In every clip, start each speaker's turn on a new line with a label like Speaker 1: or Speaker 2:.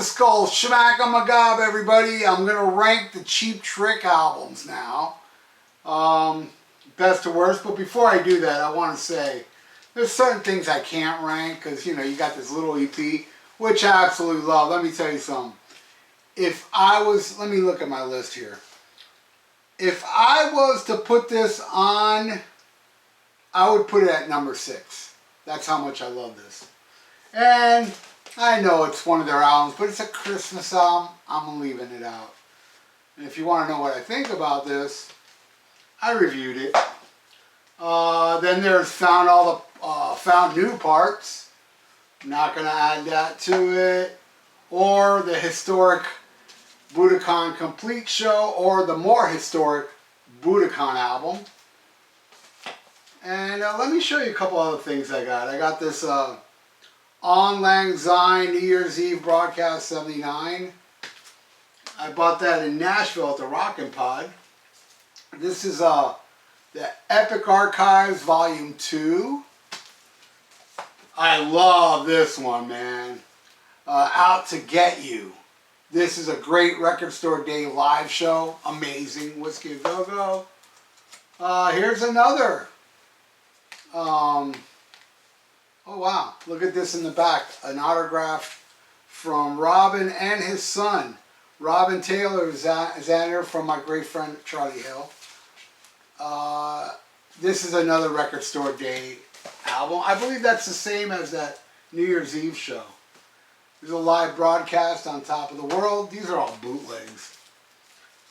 Speaker 1: is called SHMACKEMAGOB, everybody. I'm going to rank the Cheap Trick albums now. Best to worst. But before I do that, I want to say there's certain things I can't rank because, you know, you got this little EP, which I absolutely love. Let me tell you something. If I was, let me look at my list here. If I was to put this on, I would put it at number 6. That's how much I love this. And I know it's one of their albums, but it's a Christmas album. I'm leaving it out. And if you want to know what I think about this, I reviewed it. Then there's found new parts. I'm not going to add that to it. Or the historic Budokan Complete Show, or the more historic Budokan album. And let me show you a couple other things I got. I got this On Lang Syne New Year's Eve Broadcast 79. I bought that in Nashville at the Rockin' Pod. This is the Epic Archives Volume 2. I love this one, man. Out to Get You. This is a great Record Store Day live show. Amazing. Whiskey a Go Go. Here's another. Oh wow, look at this in the back. An autograph from Robin and his son. Robin Taylor Zander from my great friend Charlie Hill. This is another Record Store Day album. I believe that's the same as that New Year's Eve show. There's a live broadcast on Top of the World. These are all bootlegs.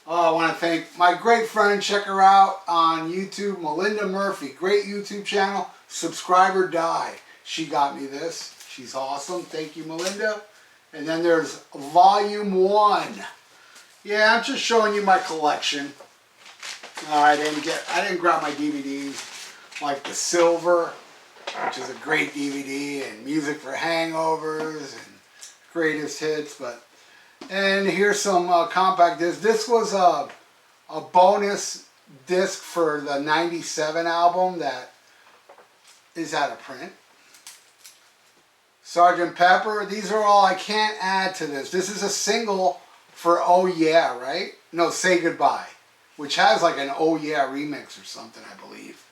Speaker 1: I want to thank my great friend. Check her out on YouTube, Melinda Murphy. Great YouTube channel. Subscribe or Die. She got me this. She's awesome. Thank you, Melinda. And then there's Volume 1. Yeah, I'm just showing you my collection. I didn't grab my DVDs like The Silver, which is a great DVD, and Music for Hangovers and Greatest Hits. And here's some compact discs. This was a bonus disc for the 97 album that is out of print. Sgt. Pepper. These are all I can't add to this. This is a single for Oh Yeah, right? No, Say Goodbye, which has like an Oh Yeah remix or something, I believe.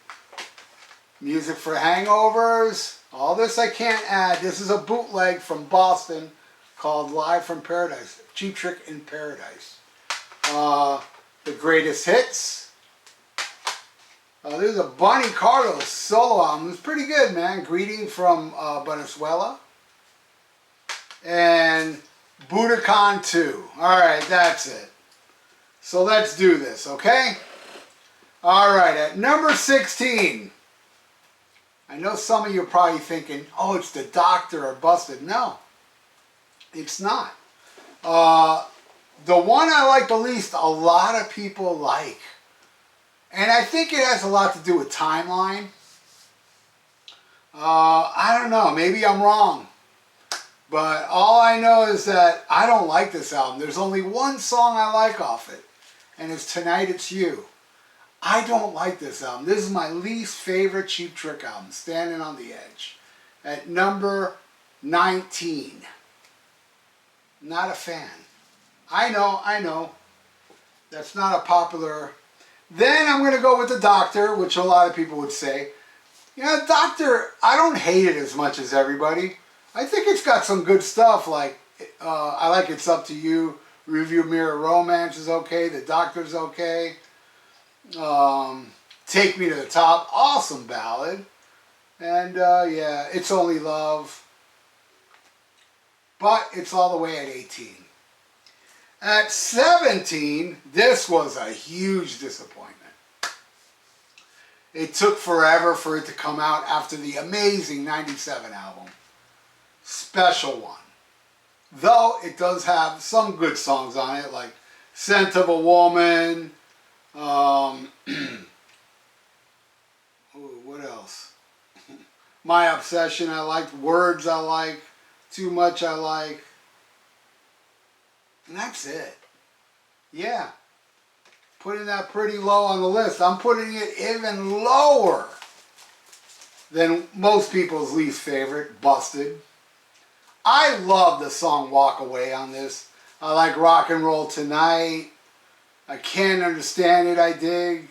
Speaker 1: Music for Hangovers. All this I can't add. This is a bootleg from Boston called Live from Paradise. Cheap Trick in Paradise. The Greatest Hits. There's a Bonnie Carlos solo album. It's pretty good, man. Greeting from Venezuela. And Budokan 2. Alright, that's it. So let's do this, okay? Alright, at number 16. I know some of you are probably thinking, oh, it's the Doctor or Busted. No, it's not. The one I like the least, a lot of people like. And I think it has a lot to do with timeline. I don't know, maybe I'm wrong. But all I know is that I don't like this album. There's only one song I like off it, and it's Tonight It's You. I don't like this album. This is my least favorite Cheap Trick album, Standing on the Edge. At number 19. Not a fan. I know. That's not a popular. Then I'm going to go with the Doctor, which a lot of people would say. You know, Doctor, I don't hate it as much as everybody. I think it's got some good stuff, like I like It's Up to You. Review Mirror Romance is okay. The Doctor's okay. Take Me to the Top, awesome ballad. And yeah, It's Only Love. But it's all the way at 18. At 17, this was a huge disappointment. It took forever for it to come out after the amazing 97 album. Special One. Though it does have some good songs on it, like Scent of a Woman. What else? My Obsession I liked. Words I like. Too Much I like. And that's it. Yeah. Putting that pretty low on the list. I'm putting it even lower than most people's least favorite, Busted. I love the song Walk Away on this. I like Rock and Roll Tonight. I Can't Understand It, I dig.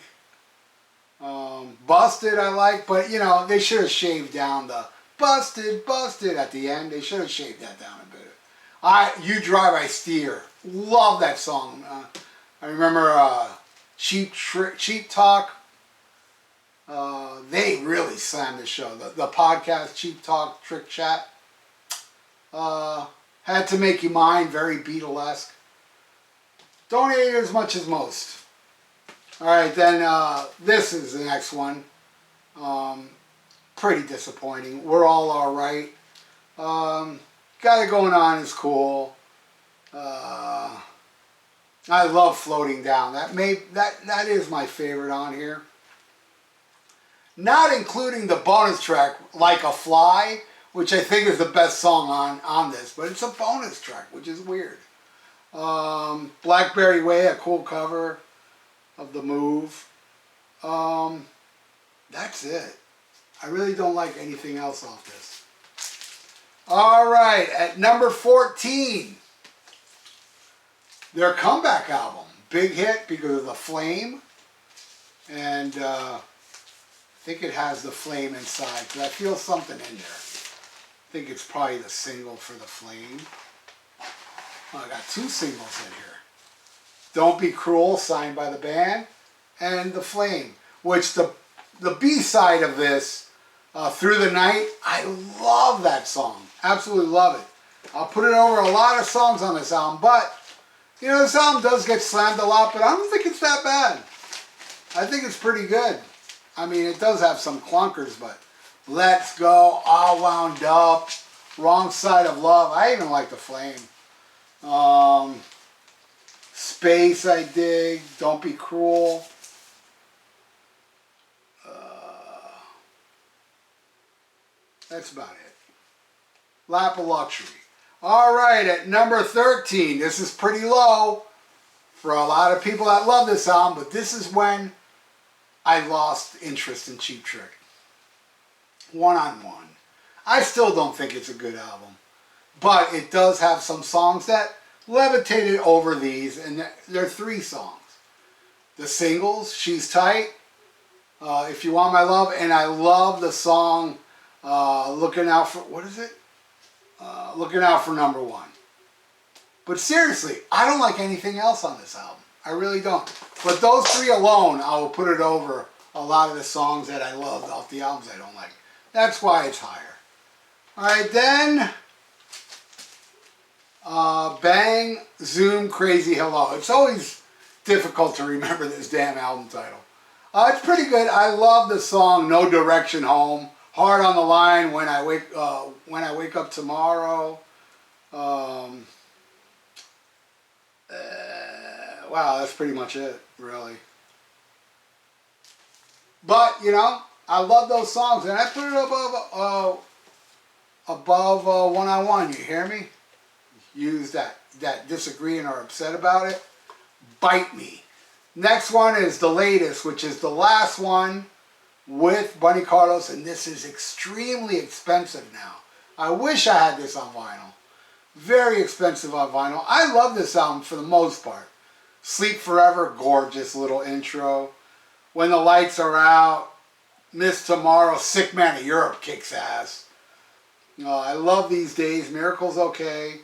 Speaker 1: Busted, I like, but you know, they should have shaved down the busted, busted at the end. They should have shaved that down a bit. You Drive, I Steer. Love that song. I remember Cheap Talk. They really slammed the show. The podcast, Cheap Talk, Trick Chat. Had to Make You Mine, very Beatlesque. Don't hate it as much as most. Alright, then this is the next one. Pretty disappointing. We're All Alright. Got It Going On is cool. I love Floating Down. That is my favorite on here. Not including the bonus track, Like a Fly, which I think is the best song on this, but it's a bonus track, which is weird. Blackberry Way, a cool cover of The Move. That's it. I really don't like anything else off this. Alright, at number 14, their comeback album. Big hit because of the flame. And I think it has the flame inside, because I feel something in there. I think it's probably the single for the flame. Oh, I got two singles in here. Don't Be Cruel, signed by the band, and The Flame, which the B-side of this, Through the Night, I love that song. Absolutely love it. I'll put it over a lot of songs on this album, but, you know, this album does get slammed a lot, but I don't think it's that bad. I think it's pretty good. I mean, it does have some clunkers, but Let's Go, All Wound Up, Wrong Side of Love. I even like The Flame. Space, I dig. Don't Be Cruel. That's about it. Lap of Luxury. Alright, at number 13. This is pretty low for a lot of people that love this album, but this is when I lost interest in Cheap Trick. One on One. I still don't think it's a good album, but it does have some songs that levitated over these, and there are 3 songs. The singles, She's Tight, If You Want My Love, and I love the song Looking Out For, what is it? Looking Out For Number One. But seriously, I don't like anything else on this album. I really don't. But those 3 alone, I will put it over a lot of the songs that I loved off the albums I don't like. That's why it's higher. Alright, then Bang, Zoom, Crazy Hello. It's always difficult to remember this damn album title. It's pretty good. I love the song No Direction Home. Hard on the Line, When I Wake Up Tomorrow. Wow, that's pretty much it, really. But, you know, I love those songs, and I put it above One on One. You hear me? Use that disagree and are upset about it. Bite Me. Next one is the latest, which is the last one with Bunny Carlos, and this is extremely expensive now. I wish I had this on vinyl. Very expensive on vinyl. I love this album for the most part. Sleep Forever, gorgeous little intro. When the Lights Are Out, Miss Tomorrow, Sick Man of Europe kicks ass. I love These Days, Miracle's okay.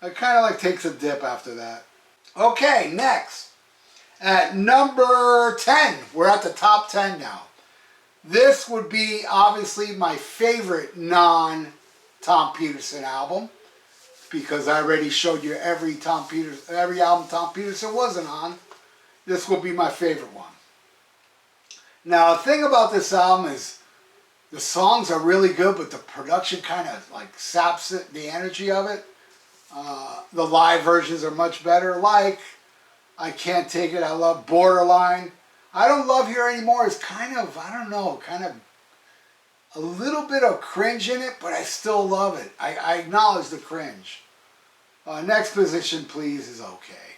Speaker 1: It kind of like takes a dip after that. Okay, next. At number 10, we're at the top 10 now. This would be obviously my favorite non-Tom Peterson album, because I already showed you every album Tom Peterson wasn't on. This will be my favorite one. Now, the thing about this album is the songs are really good, but the production kind of like saps it, the energy of it. The live versions are much better. Like I Can't Take It, I love Borderline. I Don't Love Here Anymore is kind of, I don't know, kind of a little bit of cringe in it, but I still love it. I acknowledge the cringe. Next Position Please is okay.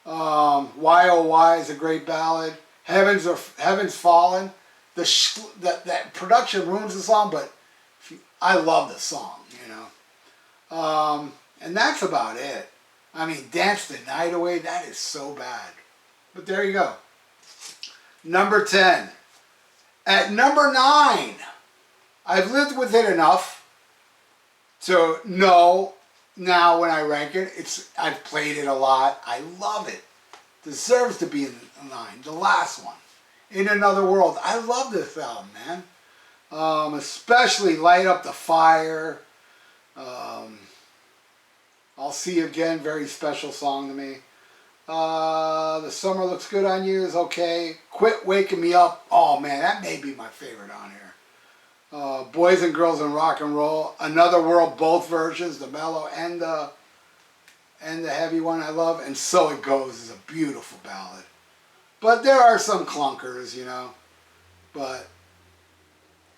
Speaker 1: Why Oh Why is a great ballad. Heaven's Fallen. That production ruins the song, but I love the song, you know. And that's about it. I mean, Dance the Night Away, that is so bad. But there you go. Number 10. At number 9, I've lived with it enough to know now when I rank it, I've played it a lot. I love it. Deserves to be in 9. The last one. In Another World. I love this album, man. Especially Light Up the Fire. I'll See You Again, very special song to me. The Summer Looks Good on You is okay. Quit Waking Me Up. Oh man, that may be my favorite on here. Boys and Girls in Rock and Roll. Another World, both versions, the mellow and the heavy one I love. And So It Goes is a beautiful ballad. But there are some clunkers, you know. But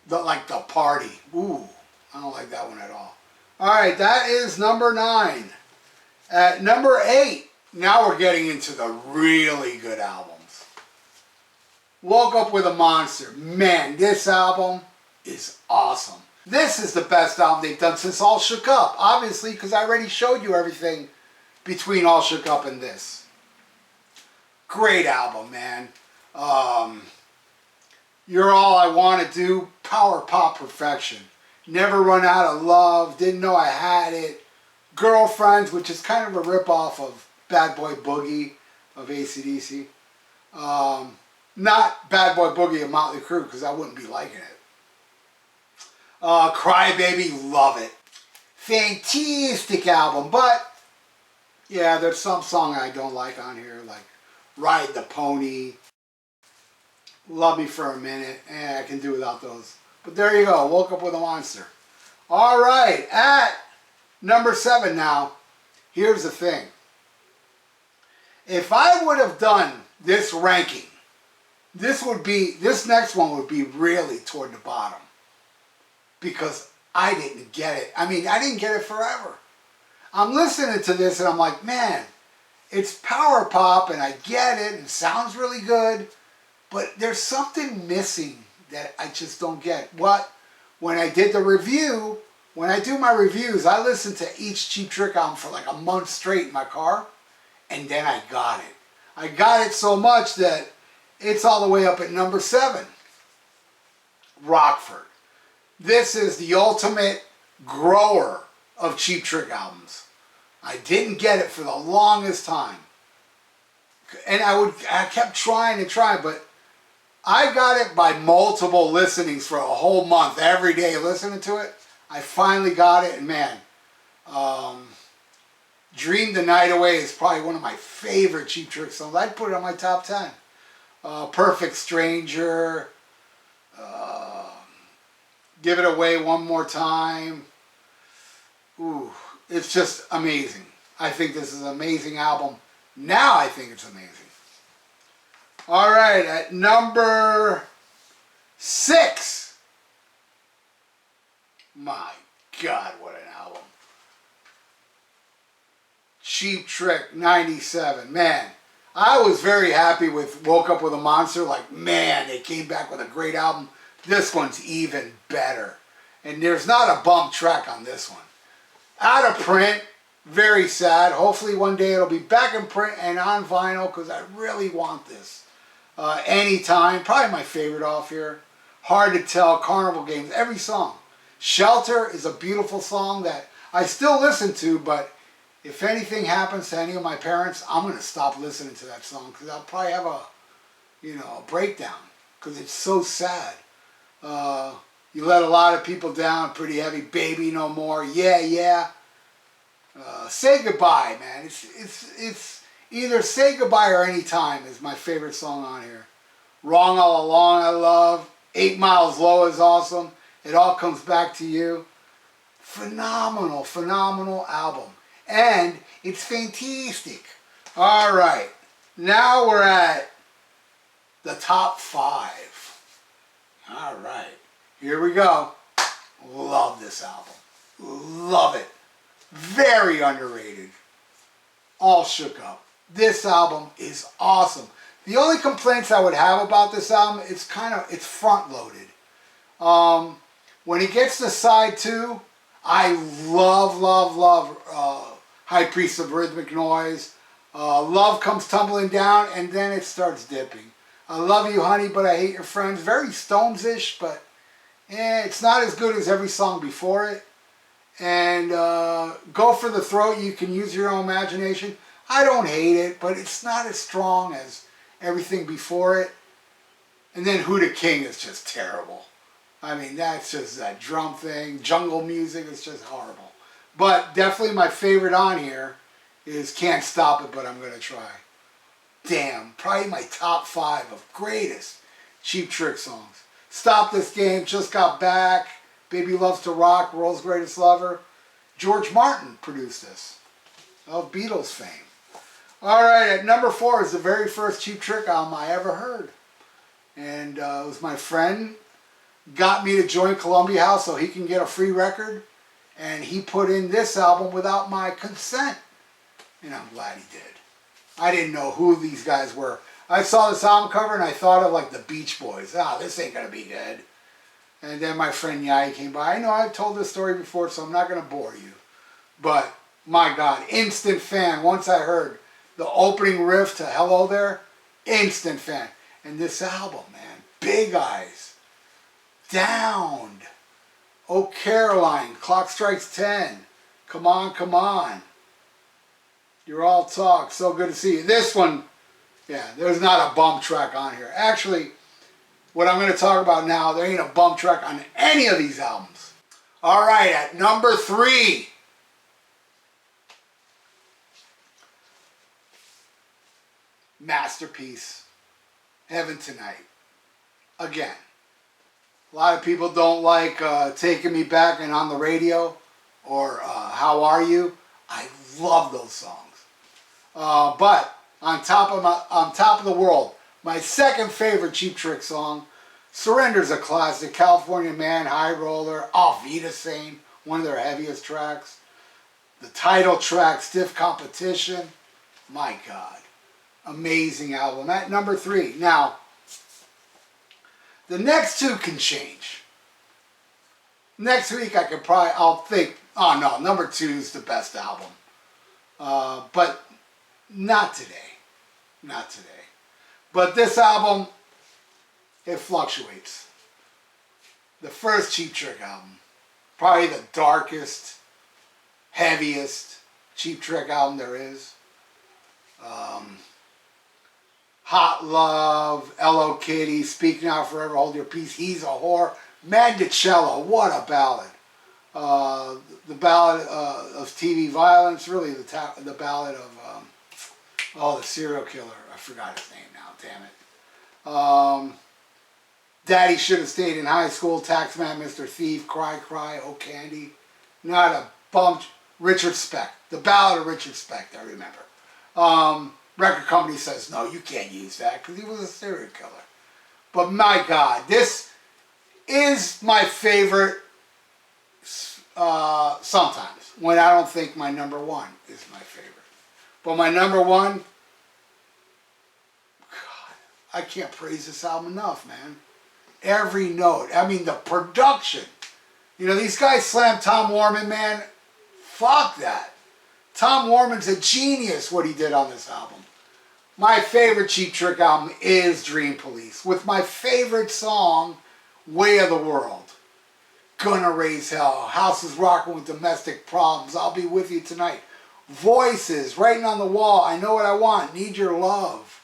Speaker 1: like The Party. Ooh, I don't like that one at all. Alright, that is number 9. At number 8, now we're getting into the really good albums. Woke Up With a Monster. Man, this album is awesome. This is the best album they've done since All Shook Up. Obviously, because I already showed you everything between All Shook Up and this. Great album, man. You're All I Want to Do. Power pop perfection. Never Run Out of Love. Didn't Know I Had It. Girlfriends, which is kind of a ripoff of Bad Boy Boogie of AC/DC. Not Bad Boy Boogie of Motley Crue, because I wouldn't be liking it. Cry Baby, love it. Fantastic album, but yeah, there's some song I don't like on here, like Ride the Pony, Love Me for a Minute. I can do without those. But there you go, Woke Up With a Monster. Alright, at number 7 now, here's the thing. If I would have done this ranking, this next one would be really toward the bottom. Because I didn't get it. I mean, I didn't get it forever. I'm listening to this and I'm like, man, it's power pop and I get it and it sounds really good, but there's something missing that I just don't get. When I did the review, when I do my reviews, I listen to each Cheap Trick album for like a month straight in my car, and then I got it. I got it so much that it's all the way up at number 7. Rockford. This is the ultimate grower of Cheap Trick albums. I didn't get it for the longest time. And I kept trying and trying, but I got it by multiple listenings for a whole month, every day listening to it. I finally got it, and man, Dream the Night Away is probably one of my favorite Cheap Trick songs. I'd put it on my top 10. Perfect Stranger, Give It Away One More Time. Ooh, it's just amazing. I think this is an amazing album. Now I think it's amazing. Alright, at number 6. My God, what an album. Cheap Trick, 97. Man, I was very happy with Woke Up With a Monster. Like, man, they came back with a great album. This one's even better. And there's not a bump track on this one. Out of print, very sad. Hopefully one day it'll be back in print and on vinyl, because I really want this. Anytime, probably my favorite off here. Hard to Tell, Carnival Games, every song. Shelter is a beautiful song that I still listen to, but if anything happens to any of my parents, I'm going to stop listening to that song, because I'll probably have a breakdown, because it's so sad. You Let a Lot of People Down, pretty heavy. Baby No More, yeah, yeah. Say Goodbye, man. It's either Say Goodbye or Anytime is my favorite song on here. Wrong All Along, I love. 8 Miles Low is awesome. It All Comes Back to You. Phenomenal, phenomenal album. And it's fantastic. All right. Now we're at the top 5. All right. Here we go. Love this album. Love it. Very underrated. All Shook Up. This album is awesome. The only complaints I would have about this album, it's front loaded. When it gets to side 2, I love, love, love High Priest of Rhythmic Noise. Love Comes Tumbling Down, and then it starts dipping. I Love You Honey, But I Hate Your Friends. Very Stones-ish, but it's not as good as every song before it. And Go for the Throat, you can use your own imagination. I don't hate it, but it's not as strong as everything before it. And then Who the King is just terrible. I mean, that's just that drum thing. Jungle music is just horrible. But definitely my favorite on here is Can't Stop It, But I'm Gonna Try. Damn, probably my top 5 of greatest Cheap Trick songs. Stop This Game, Just Got Back, Baby Loves to Rock, World's Greatest Lover. George Martin produced this, of Beatles fame. Alright, at number 4 is the very first Cheap Trick album I ever heard. And it was my friend got me to join Columbia House so he can get a free record. And he put in this album without my consent. And I'm glad he did. I didn't know who these guys were. I saw this album cover and I thought of like the Beach Boys. Ah, this ain't going to be good. And then my friend Yai came by. I know I've told this story before, so I'm not going to bore you. But, my God, instant fan. Once I heard the opening riff to Hello There, instant fan. And this album, man, Big Eyes, Downed, Oh Caroline, Clock Strikes 10, Come On, Come On, You're All Talk, So Good to See You. This one, yeah, there's not a bump track on here. Actually, what I'm going to talk about now, there ain't a bump track on any of these albums. All right, at number 3, masterpiece, Heaven Tonight. Again, a lot of people don't like Taking Me Back and On the Radio or How Are You. I love those songs. But on top of the world, my second favorite Cheap Trick song, Surrender's a classic. California Man, High Roller, Auf Wiedersehen, one of their heaviest tracks. The title track, Stiff Competition. My God, amazing album. At number 3. Now, the next 2 can change. Next week I'll think, oh no, number 2 is the best album. But not today. Not today. But this album, it fluctuates. The first Cheap Trick album, probably the darkest, heaviest Cheap Trick album there is. Hot Love, Hello Kitty, Speak Now Forever Hold Your Peace, He's a Whore, Mandocello, what a ballad. The ballad of TV violence, really the ballad of the serial killer. I forgot his name now, damn it. Daddy Should Have Stayed in High School, Taxman, Mr. Thief, Cry Cry, Oh Candy. Not a bump. Richard Speck, the ballad of Richard Speck, I remember. Record company says, no, you can't use that because he was a serial killer. But my God, this is my favorite sometimes, when I don't think my number 1 is my favorite. But my number 1, God, I can't praise this album enough, man. Every note. I mean, the production. You know, these guys slammed Tom Worman, man. Fuck that. Tom Worman's a genius, what he did on this album. My favorite Cheap Trick album is Dream Police, with my favorite song, Way of the World. Gonna Raise Hell, House is Rocking with Domestic Problems, I'll Be With You Tonight. Voices, Writing on the Wall, I Know What I Want, Need Your Love.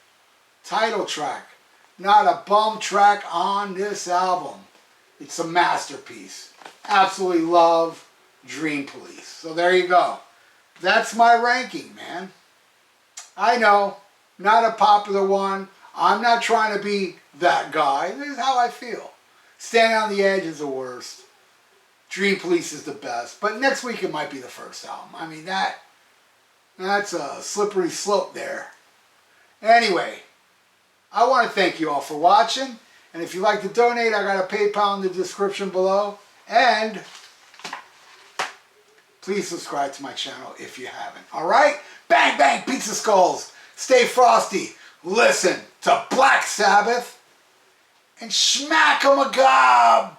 Speaker 1: Title track. Not a bum track on this album. It's a masterpiece. Absolutely love Dream Police. So there you go. That's my ranking, man. I know, not a popular one. I'm not trying to be that guy. This is how I feel. Standing on the Edge is the worst. Dream Police is the best. But next week it might be the first album. I mean, that's a slippery slope there. Anyway, I want to thank you all for watching. And if you'd like to donate, I got a PayPal in the description below. And please subscribe to my channel if you haven't. Alright? Bang, bang, pizza skulls. Stay frosty. Listen to Black Sabbath. And SHMACKEMAGOB.